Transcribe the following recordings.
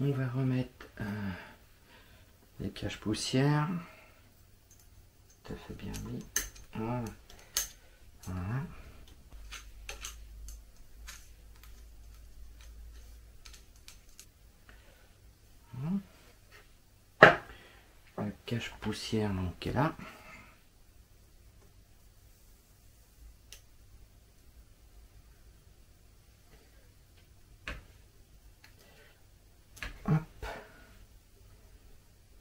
On va remettre les cache-poussières. Tout à fait bien mis. Voilà. Voilà. Le cache-poussière donc est là. Hop.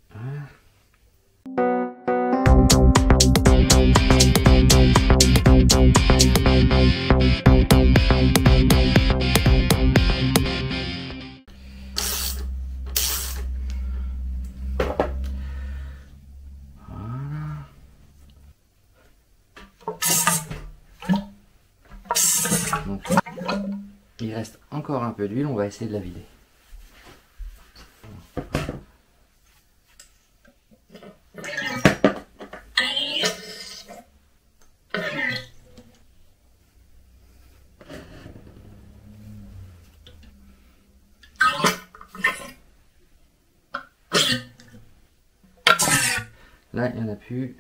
Voilà. Donc, il reste encore un peu d'huile, on va essayer de la vider. Là, il n'y en a plus.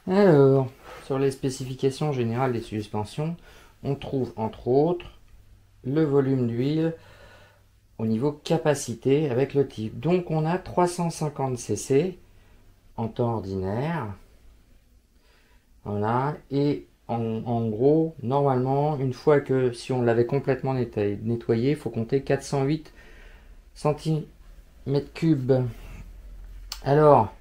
Alors, sur les spécifications générales des suspensions, on trouve entre autres le volume d'huile au niveau capacité avec le type. Donc on a 350 cc en temps ordinaire. Voilà, et en gros, normalement, une fois que si on l'avait complètement nettoyé, il faut compter 408 cm3. Alors,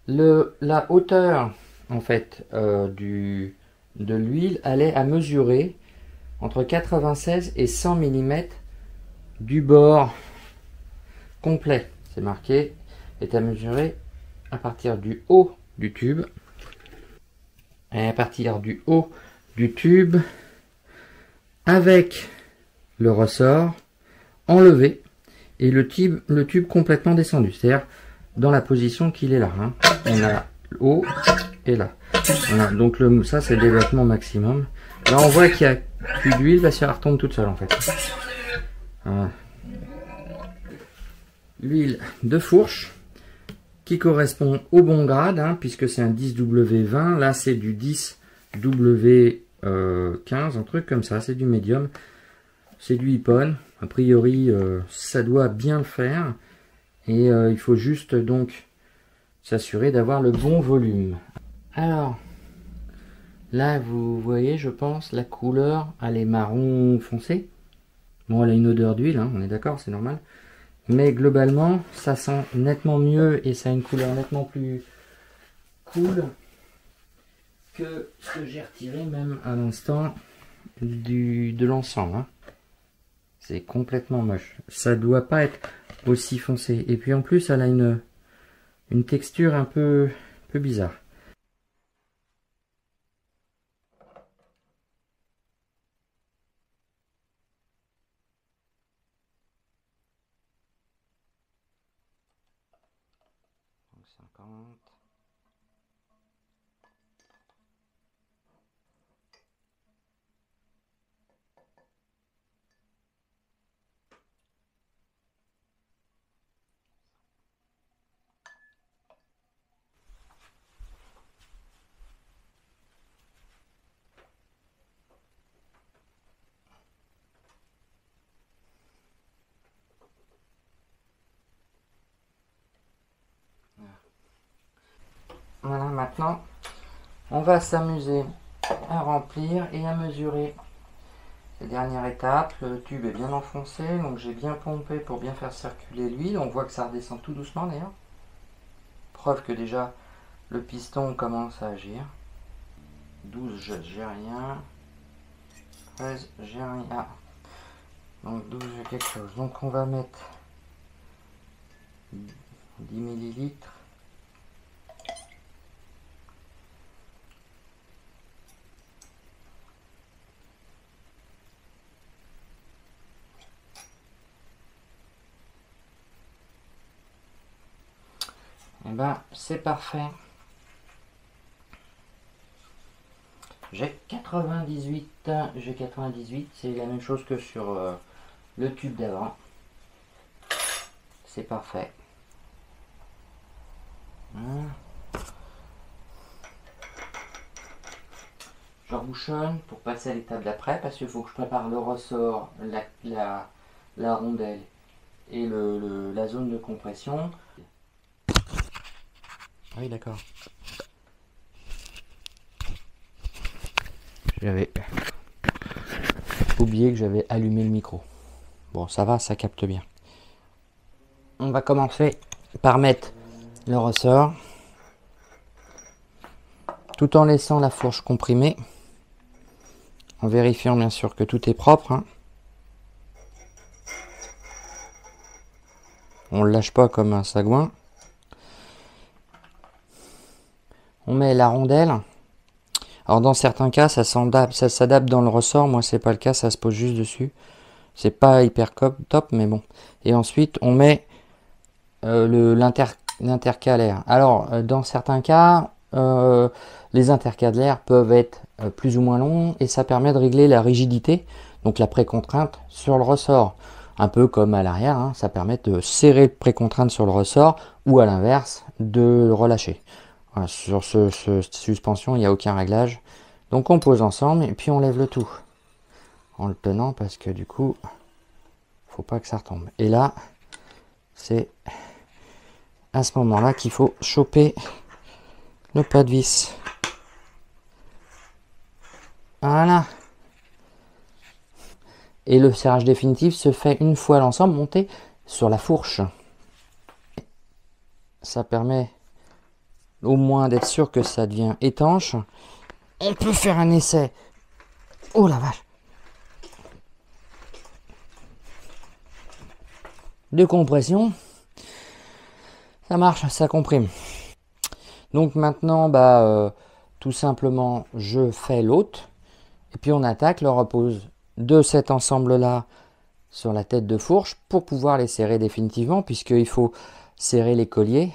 la hauteur en fait de l'huile, elle est à mesurer entre 96 et 100 mm du bord complet. C'est marqué, est à mesurer à partir du haut du tube. Et à partir du haut du tube, avec le ressort enlevé et le tube complètement descendu. C'est-à-dire dans la position qu'il est là. Hein. On a haut et là. Voilà, donc ça c'est le développement maximum. Là on voit qu'il n'y a plus d'huile parce qu'elle retombe toute seule en fait. Voilà. L'huile de fourche qui correspond au bon grade, hein, puisque c'est un 10W20. Là c'est du 10W15, un truc comme ça, c'est du médium. C'est du Ippon. A priori ça doit bien le faire. Et il faut juste donc s'assurer d'avoir le bon volume. Alors, là vous voyez, je pense, la couleur, elle est marron foncé. Bon, elle a une odeur d'huile, hein, on est d'accord, c'est normal. Mais globalement, ça sent nettement mieux et ça a une couleur nettement plus cool que ce que j'ai retiré même à l'instant de l'encens. Hein. C'est complètement moche. Ça doit pas être aussi foncé. Et puis en plus, elle a une texture un peu bizarre. Donc 50. Voilà, maintenant, on va s'amuser à remplir et à mesurer. La dernière étape, le tube est bien enfoncé, donc j'ai bien pompé pour bien faire circuler l'huile. On voit que ça redescend tout doucement d'ailleurs. Preuve que déjà le piston commence à agir. 12, j'ai rien. 13, j'ai rien. Ah. Donc 12, j'ai quelque chose. Donc on va mettre 10 millilitres. Et ben c'est parfait. J'ai 98, c'est la même chose que sur le tube d'avant. C'est parfait. Voilà. Je rebouchonne pour passer à l'étape d'après parce qu'il faut que je prépare le ressort, la rondelle et la zone de compression. Oui, d'accord. J'avais oublié que j'avais allumé le micro. Bon, ça va, ça capte bien. On va commencer par mettre le ressort tout en laissant la fourche comprimée, en vérifiant bien sûr que tout est propre, hein. On ne le lâche pas comme un sagouin. On met la rondelle. Alors dans certains cas ça s'adapte dans le ressort, moi c'est pas le cas, ça se pose juste dessus. C'est pas hyper top mais bon. Et ensuite on met l'intercalaire. Alors dans certains cas les intercalaires peuvent être plus ou moins longs et ça permet de régler la rigidité, donc la précontrainte sur le ressort. Un peu comme à l'arrière, hein, ça permet de serrer le précontrainte sur le ressort ou à l'inverse de le relâcher. Voilà, sur cette suspension, il n'y a aucun réglage. Donc on pose ensemble et puis on lève le tout. En le tenant parce que du coup, faut pas que ça retombe. Et là, c'est à ce moment-là qu'il faut choper le pas de vis. Voilà. Et le serrage définitif se fait une fois l'ensemble monté sur la fourche. Ça permet au moins d'être sûr que ça devient étanche. On peut faire un essai. Oh la vache. De compression. Ça marche, ça comprime. Donc maintenant, tout simplement, je fais l'autre. Et puis on attaque le repose de cet ensemble-là sur la tête de fourche pour pouvoir les serrer définitivement, puisqu'il faut serrer les colliers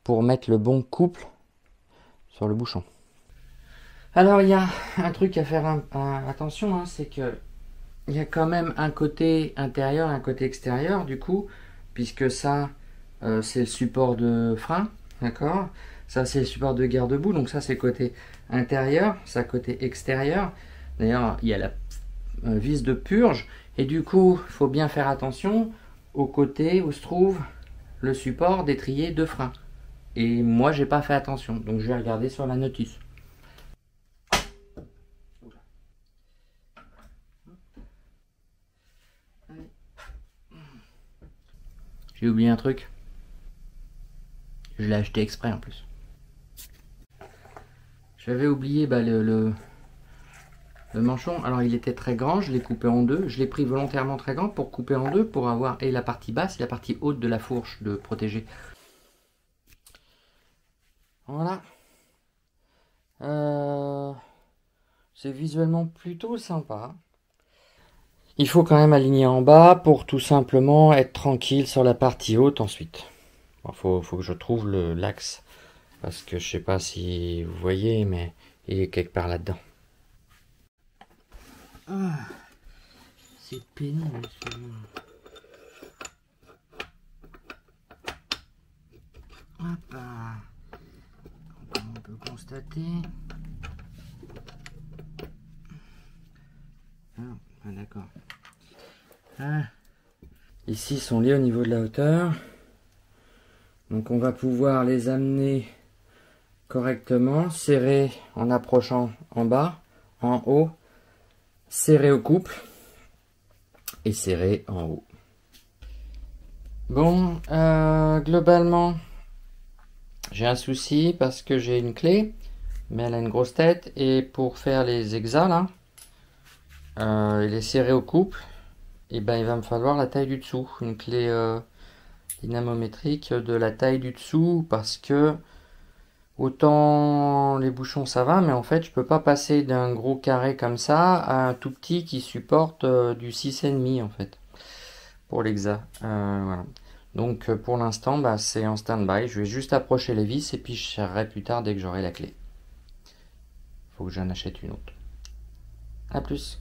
pour mettre le bon couple sur le bouchon. Alors il y a un truc à faire attention, hein, c'est que il y a quand même un côté intérieur et un côté extérieur du coup, puisque ça c'est le support de frein, d'accord, ça c'est le support de garde-boue, donc ça c'est côté intérieur, ça côté extérieur. D'ailleurs il y a la vis de purge et du coup il faut bien faire attention au côté où se trouve le support d'étrier de frein. Et moi j'ai pas fait attention, donc je vais regarder sur la notice. J'ai oublié un truc. Je l'ai acheté exprès en plus. J'avais oublié le manchon. Alors il était très grand, je l'ai coupé en deux. Je l'ai pris volontairement très grand pour couper en deux, pour avoir et la partie basse et la partie haute de la fourche de protéger. Voilà. C'est visuellement plutôt sympa. Il faut quand même aligner en bas pour tout simplement être tranquille sur la partie haute ensuite. Bon, faut que je trouve l'axe. Parce que je sais pas si vous voyez, mais il est quelque part là-dedans. Ah, c'est pénible. Hop, comme on peut constater. Ah, d'accord. Ah. Ici, ils sont liés au niveau de la hauteur. Donc on va pouvoir les amener correctement, serrer en approchant en bas, en haut, serrer au couple et serrer en haut. Bon, globalement, j'ai un souci parce que j'ai une clé, mais elle a une grosse tête et pour faire les hexas là, et les serrer au couple, et ben il va me falloir la taille du dessous, une clé dynamométrique de la taille du dessous, parce que autant les bouchons ça va, mais en fait je peux pas passer d'un gros carré comme ça à un tout petit qui supporte du 6,5 en fait pour l'hexa. Voilà. Donc pour l'instant c'est en stand-by, je vais juste approcher les vis et puis je serrerai plus tard dès que j'aurai la clé. Faut que j'en achète une autre. A plus.